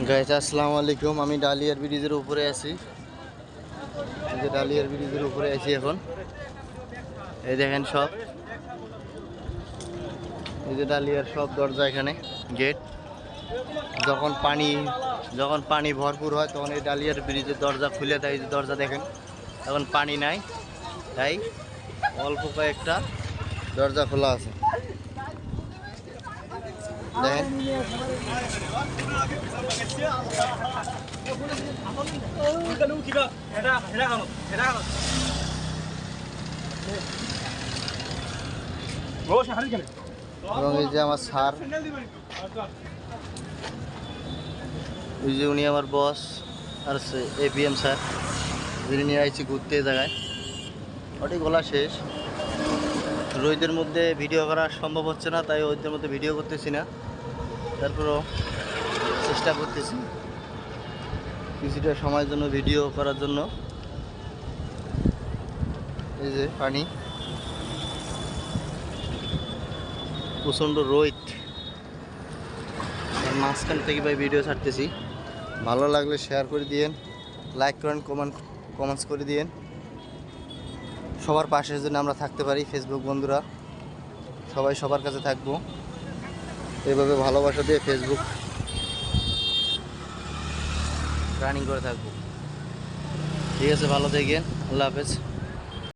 Guys আসসালামু আলাইকুম। আমি ডালিয়ার ব্রিজের উপরে আছি। এই যে ডালিয়ার ব্রিজের উপরে আছি এখন। এই দেখেন সব, এই যে ডালিয়ার সব দরজা, এখানে গেট। যখন পানি ভরপুর হয় তখন এই ডালিয়ার ব্রিজের দরজা খুলে দেয়। এই যে দরজা দেখেন, এখন পানি নাই, তাই অল্প কয়েকটা দরজা খোলা আছে। দেখেন এবং এই যে আমার স্যার, ওই যে উনি আমার বস, আর এপিএম স্যার, যিনি নিয়ে আইছি ঘুরতে এই জায়গায়। ওটি গোলা শেষ। রোদের মধ্যে ভিডিও করা সম্ভব হচ্ছে না, তাই রোদের মধ্যে ভিডিও করতেছি না। তারপরও চেষ্টা করতেছি কিছুটা সময়ের জন্য ভিডিও করার জন্য। এই যে পানি, প্রচণ্ড রোদ, মাঝখান থেকে ভাই ভিডিও ছাড়তেছি। ভালো লাগলে শেয়ার করে দিয়েন, লাইক করেন, কমেন্টস করে দিয়েন। সবার পাশে যেন আমরা থাকতে পারি। ফেসবুক বন্ধুরা সবাই সবার কাছে থাকবো, এভাবে ভালোবাসা দিয়ে ফেসবুক রানিং করে থাকবো। ঠিক আছে, ভালো থাকেন, আল্লাহ হাফেজ।